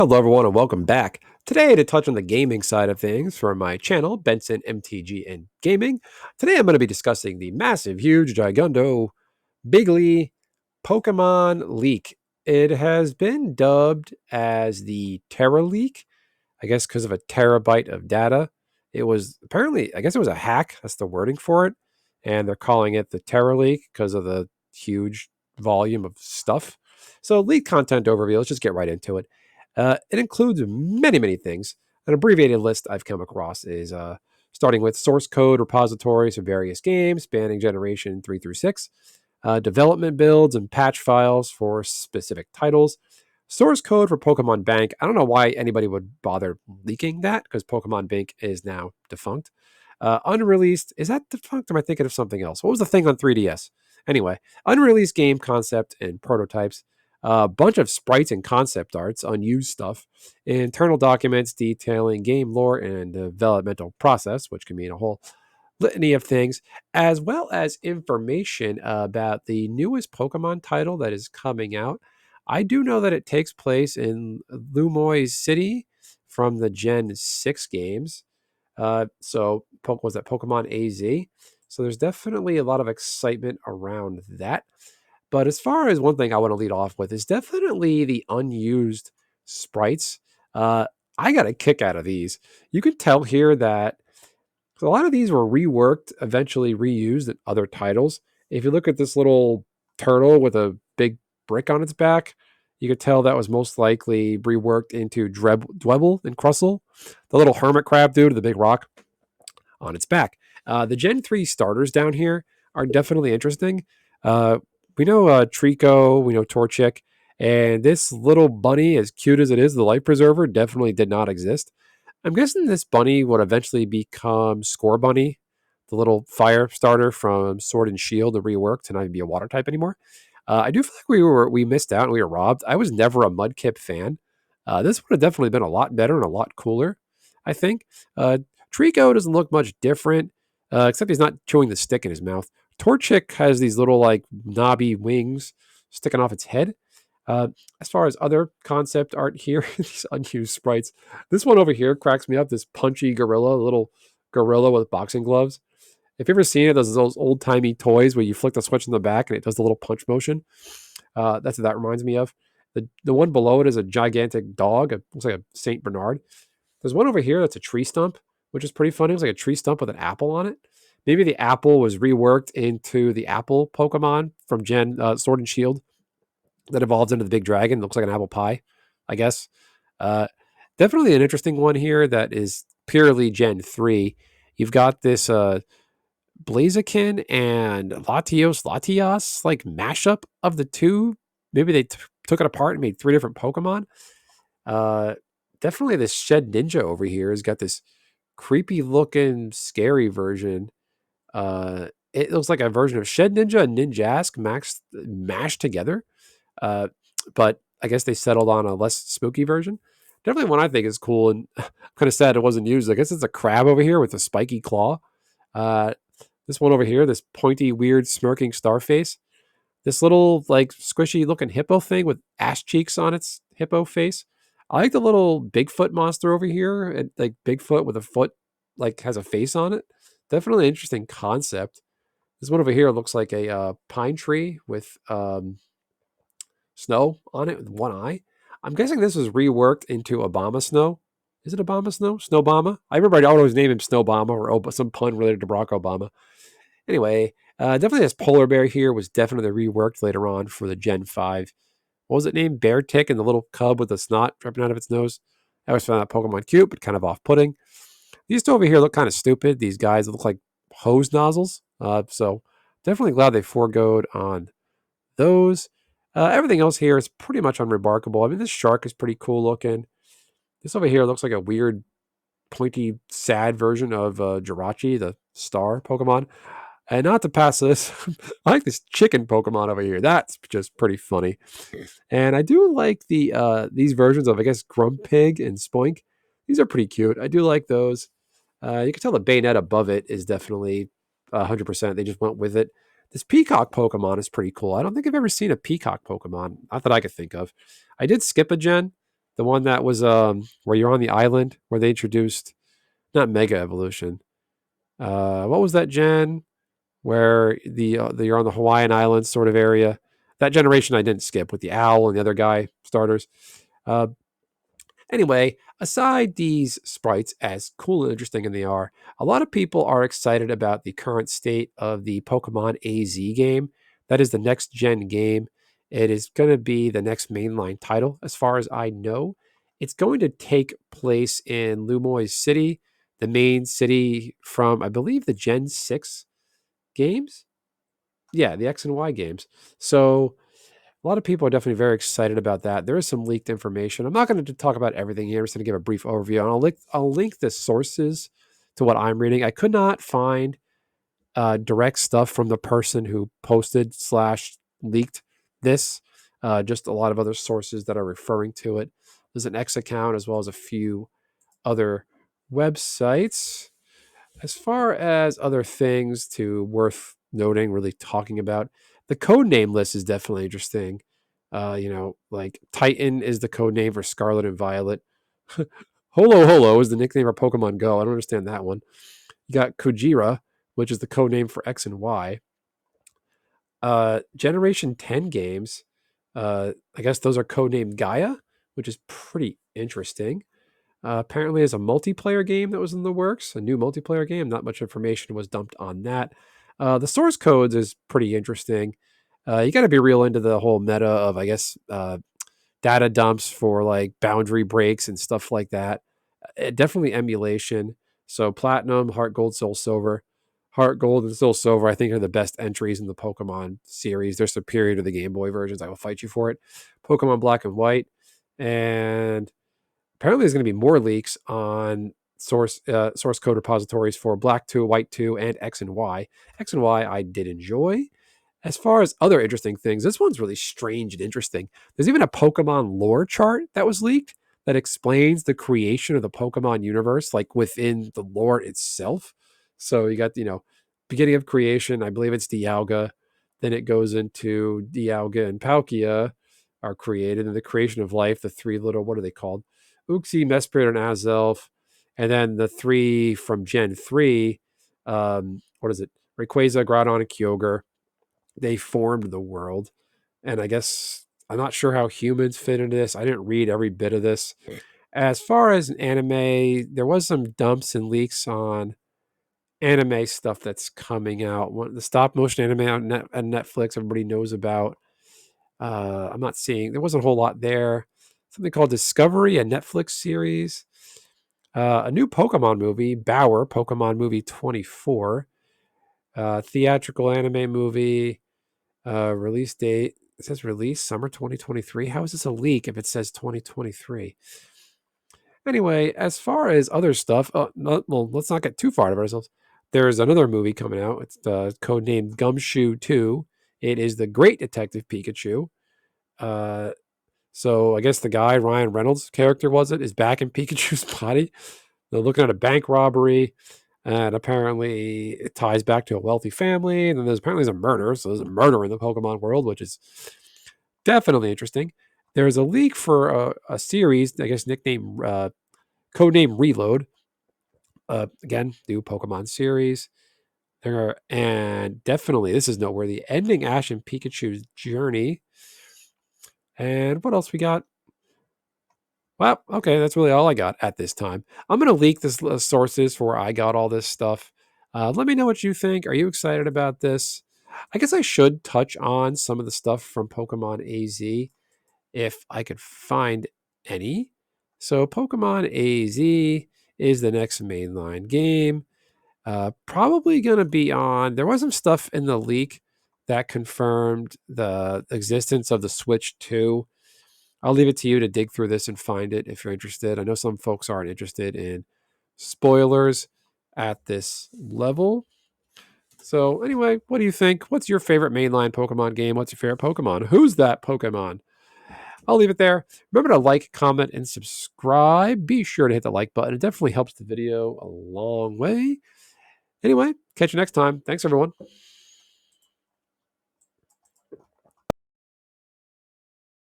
Hello, everyone, and welcome back. Today, to touch on the gaming side of things for my channel, Benson MTG and Gaming. Today, I'm going to be discussing the massive, huge, gigundo, bigly Pokemon leak. It has been dubbed as the Tera leak, I guess, because of a terabyte of data. It was apparently, I guess it was a hack. That's the wording for it. And they're calling it the Tera leak because of the huge volume of stuff. So, leak content overview, let's just get right into it. It includes many, many things. An abbreviated list I've come across is starting with source code repositories for various games spanning generation 3 through 6, development builds and patch files for specific titles, source code for Pokemon Bank. I don't know why anybody would bother leaking that because Pokemon Bank is now defunct. Unreleased, is that defunct or am I thinking of something else? What was the thing on 3DS? Anyway, unreleased game concept and prototypes, a bunch of sprites and concept arts, unused stuff, internal documents detailing game lore and developmental process, which can mean a whole litany of things, as well as information about the newest Pokemon title that is coming out. I do know that it takes place in Lumoy City from the Gen 6 games. Was that Pokemon AZ? So there's definitely a lot of excitement around that. But as far as one thing I want to lead off with is definitely the unused sprites. Uh, I got a kick out of these. You can tell here that a lot of these were reworked, eventually reused in other titles. If you look at this little turtle with a big brick on its back, you could tell that was most likely reworked into Dwebble and Crustle, the little hermit crab dude with the big rock on its back. The Gen 3 starters down here are definitely interesting. We know Trico, we know Torchic, and this little bunny, as cute as it is, the life preserver, definitely did not exist. I'm guessing this bunny would eventually become Score Bunny, the little fire starter from Sword and Shield, to rework to not even be a water type anymore. I do feel like we missed out and we were robbed. I was never a Mudkip fan. This would have definitely been a lot better and a lot cooler, I think. Trico doesn't look much different, except he's not chewing the stick in his mouth. Torchic has these little like knobby wings sticking off its head. Uh, as far as other concept art here, these unused sprites, this one over here cracks me up. This punchy gorilla, little gorilla with boxing gloves. If you've ever seen it, those old timey toys where you flick the switch in the back and it does the little punch motion. That's what that reminds me of. The one below it is a gigantic dog. It looks like a Saint Bernard. There's one over here that's a tree stump, which is pretty funny. It's like a tree stump with an apple on it. Maybe the apple was reworked into the apple Pokemon from Gen Sword and Shield that evolves into the big dragon. Looks like an apple pie, I guess. Uh, Definitely an interesting one here that is purely Gen 3. You've got this Blaziken and Latios, like mashup of the two. Maybe they took it apart and made three different Pokemon. Uh, Definitely this Shed Ninja over here has got this creepy looking, scary version. It looks like a version of Shed Ninja and Ninjask mashed together. Uh, but I guess they settled on a less spooky version. Definitely one I think is cool and kind of sad it wasn't used. I guess it's a crab over here with a spiky claw. Uh, this one over here, this pointy, weird, smirking star face. This little like squishy looking hippo thing with ass cheeks on its hippo face. I like the little Bigfoot monster over here, and like Bigfoot with a foot like has a face on it. Definitely interesting concept. This one over here looks like a pine tree with snow on it with one eye. I'm guessing this was reworked into Obama Snow. Is it Obama Snow? Snowbama? I remember I always named him Snowbama or some pun related to Barack Obama. Anyway, definitely this polar bear here was definitely reworked later on for the Gen 5. What was it named? Bear Tick and the little cub with the snot dripping out of its nose. I always found that Pokemon cute, but kind of off putting. These two over here look kind of stupid. These guys look like hose nozzles. So definitely glad they foregoed on those. Everything else here is pretty much unremarkable. I mean, this shark is pretty cool looking. This over here looks like a weird, pointy, sad version of Jirachi, the star Pokemon. And not to pass this, I like this chicken Pokemon over here. That's just pretty funny. And I do like these versions of, I guess, Grumpig and Spoink. These are pretty cute. I do like those. You can tell the bayonet above it is definitely 100%. They just went with it. This peacock Pokemon is pretty cool. I don't think I've ever seen a peacock Pokemon. Not that I could think of. I did skip a gen. The one that was where you're on the island where they introduced not Mega Evolution. What was that gen where you're on the Hawaiian Islands sort of area? That generation I didn't skip with the owl and the other guy starters. Uh, Anyway, aside these sprites, as cool and interesting as they are, a lot of people are excited about the current state of the Pokemon AZ game. That is the next gen game. It is going to be the next mainline title, as far as I know. It's going to take place in Lumoy City, the main city from, I believe, the Gen 6 games. Yeah, the X and Y games. So a lot of people are definitely very excited about that. There is some leaked information. I'm not going to talk about everything here. I'm just going to give a brief overview. And I'll link the sources to what I'm reading. I could not find direct stuff from the person who posted slash leaked this. Just a lot of other sources that are referring to it. There's an X account as well as a few other websites. As far as other things to worth noting, really talking about, the code name list is definitely interesting. Like Titan is the code name for Scarlet and Violet. Holo Holo is the nickname for Pokemon Go. I don't understand that one. You got Kujira, which is the code name for X and Y. Generation 10 games, I guess those are codenamed Gaia, which is pretty interesting. Apparently, as a multiplayer game that was in the works, a new multiplayer game. Not much information was dumped on that. The source codes is pretty interesting. You got to be real into the whole meta of, I guess, data dumps for like boundary breaks and stuff like that. Definitely emulation. So platinum, heart gold, soul silver. Heart gold and soul silver, I think, are the best entries in the Pokemon series. They're superior to the Game Boy versions. I will fight you for it. Pokemon Black and White, and apparently there's going to be more leaks on source code repositories for Black 2, White 2, and X and Y. X and Y I did enjoy. As far as other interesting things, this one's really strange and interesting. There's even a Pokemon lore chart that was leaked that explains the creation of the Pokemon universe, like within the lore itself. So you got, beginning of creation, I believe it's Dialga. Then it goes into Dialga and Palkia are created, and the creation of life, the three little, what are they called? Uxie, Mesprit, and Azelf. And then the three from Gen 3, what is it? Rayquaza, Groudon, and Kyogre. They formed the world. And I guess I'm not sure how humans fit into this. I didn't read every bit of this. As far as anime, there was some dumps and leaks on anime stuff that's coming out. The stop motion anime on Netflix, everybody knows about. I'm not seeing, there wasn't a whole lot there. Something called Discovery, a Netflix series. A new Pokemon movie, Bower, Pokemon Movie 24. Theatrical anime movie. Release date. It says release summer 2023. How is this a leak if it says 2023? Anyway, as far as other stuff, well, let's not get too far out of ourselves. There's another movie coming out. It's codenamed Gumshoe 2. It is the Great Detective Pikachu. So I guess the guy, Ryan Reynolds' character, is back in Pikachu's body. They're looking at a bank robbery, and apparently it ties back to a wealthy family. And then there's a murder. So there's a murder in the Pokemon world, which is definitely interesting. There's a leak for a series, I guess, codename Reload. Again, new Pokemon series. And definitely, this is noteworthy. Ending Ash and Pikachu's journey. And what else we got? Well, okay, that's really all I got at this time. I'm going to leak the sources for where I got all this stuff. Let me know what you think. Are you excited about this? I guess I should touch on some of the stuff from Pokemon AZ if I could find any. So, Pokemon AZ is the next mainline game. Probably going to be on. There was some stuff in the leak that confirmed the existence of the Switch 2. I'll leave it to you to dig through this and find it if you're interested. I know some folks aren't interested in spoilers at this level. So, anyway, what do you think? What's your favorite mainline Pokemon game? What's your favorite Pokemon? Who's that Pokemon? I'll leave it there. Remember to like, comment, and subscribe. Be sure to hit the like button. It definitely helps the video a long way. Anyway, catch you next time. Thanks, everyone.